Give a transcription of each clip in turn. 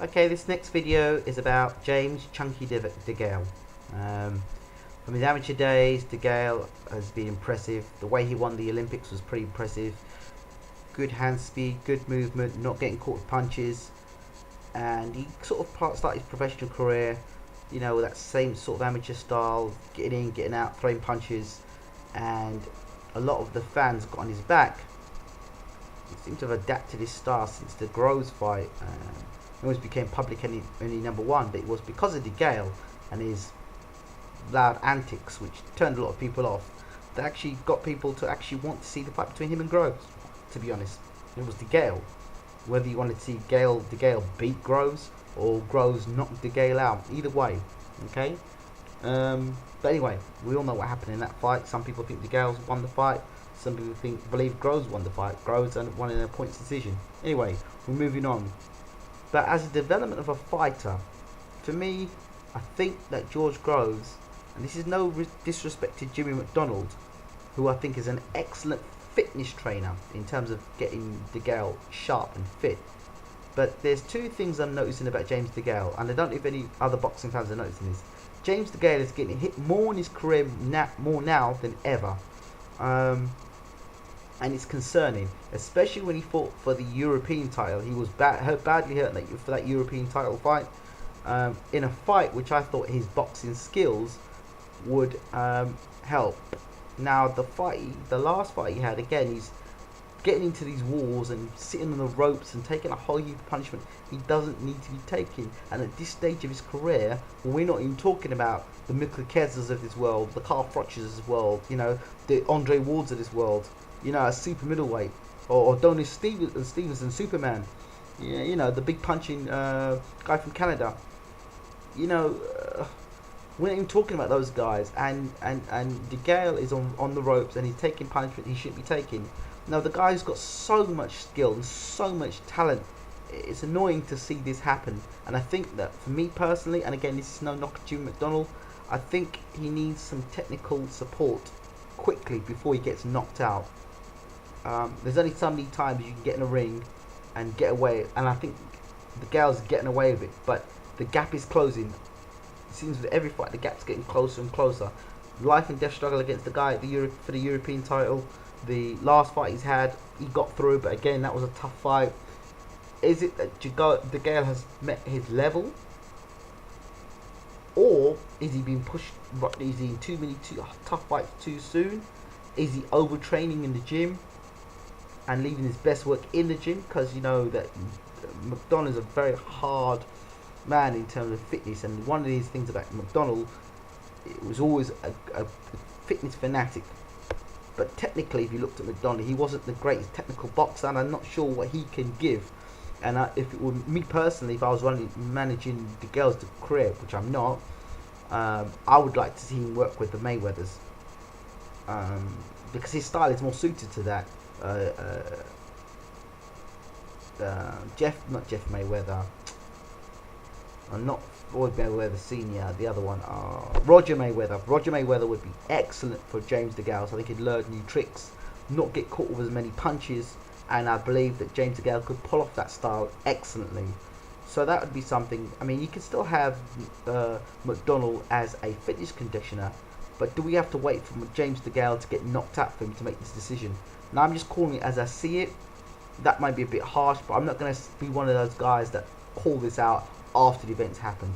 Okay, this next video is about James Chunky de Gale. From his amateur days, de Gale has been impressive. The way he won the Olympics was pretty impressive. Good hand speed, good movement, not getting caught with punches. And he sort of started his professional career, you know, with that same sort of amateur style, getting in, getting out, throwing punches. And a lot of the fans got on his back. He seems to have adapted his style since the Groves fight. He always became public enemy #1, but it was because of de Gale and his loud antics, which turned a lot of people off, that actually got people to actually want to see the fight between him and Groves. To be honest, it was de Gale. Whether you wanted to see de Gale beat Groves or Groves knock de Gale out, either way, okay. But anyway, we all know what happened in that fight. Some people think de Gale won the fight. Some people believe Groves won the fight. Groves won in a points decision. Anyway, we're moving on. But as a development of a fighter, for me, I think that George Groves, and this is no disrespect to Jimmy McDonald, who I think is an excellent fitness trainer in terms of getting de Gale sharp and fit. But there's two things I'm noticing about James de Gale, and I don't know if any other boxing fans are noticing this. James de Gale is getting hit more in his career more now than ever. And it's concerning, especially when he fought for the European title. He was badly hurt for that European title fight, in a fight which I thought his boxing skills would help. Now the last fight he had, again, he's getting into these walls and sitting on the ropes and taking a whole heap of punishment he doesn't need to be taking. And at this stage of his career, we're not even talking about the Mikkel Kezzers of this world, the Carl Frochers of this world, you know, the Andre Wards of this world, you know, a super middleweight, or Donis Stevenson, Superman, yeah, you know, the big punching guy from Canada. You know, we're not even talking about those guys. And de Gale is on the ropes and he's taking punishment he shouldn't be taking. Now the guy's got so much skill and so much talent. It's annoying to see this happen. And I think that for me personally, and again, this is no knock at Jimmy McDonald, I think he needs some technical support quickly before he gets knocked out. There's only so many times you can get in a ring and get away, and I think de Gale's getting away with it, but the gap is closing. It seems with every fight the gap's getting closer and closer. Life and death struggle against the guy for the European title. The last fight he's had, he got through, but again, that was a tough fight. Is it that de Gale has met his level, or is he being pushed? Is he in too tough fights too soon? Is he overtraining in the gym and leaving his best work in the gym? Because you know that McDonald is a very hard man in terms of fitness, and one of these things about McDonald, it was always a fitness fanatic. But technically, if you looked at McDonald, he wasn't the greatest technical boxer, and I'm not sure what he can give. And if it were me personally, if I was managing de Gale's career, which I'm not, I would like to see him work with the Mayweathers, because his style is more suited to that. Not Jeff Mayweather, not Floyd Mayweather Senior, the other one, Roger Mayweather. Roger Mayweather would be excellent for James de Gale, so they could learn new tricks, not get caught with as many punches, and I believe that James de Gale could pull off that style excellently. So that would be something. I mean, you can still have McDonald as a fitness conditioner, but do we have to wait for James de Gale to get knocked out for him to make this decision? Now, I'm just calling it as I see it. That might be a bit harsh, but I'm not going to be one of those guys that call this out after the event's happened.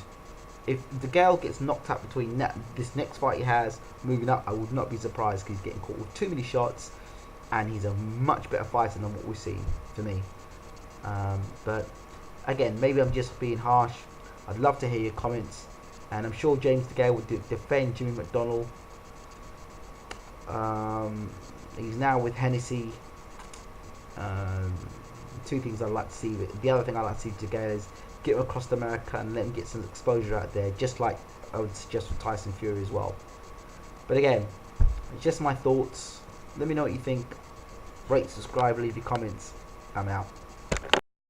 If de Gale gets knocked out between this next fight he has, moving up, I would not be surprised, because he's getting caught with too many shots, and he's a much better fighter than what we've seen, to me. But again, maybe I'm just being harsh. I'd love to hear your comments, and I'm sure James de Gale would defend Jimmy McDonald. He's now with Hennessy. Two things I'd like to see. The other thing I'd like to see de Gale is get him across America and let him get some exposure out there, just like I would suggest for Tyson Fury as well. But again, it's just my thoughts. Let me know what you think. Rate, subscribe, leave your comments. I'm out.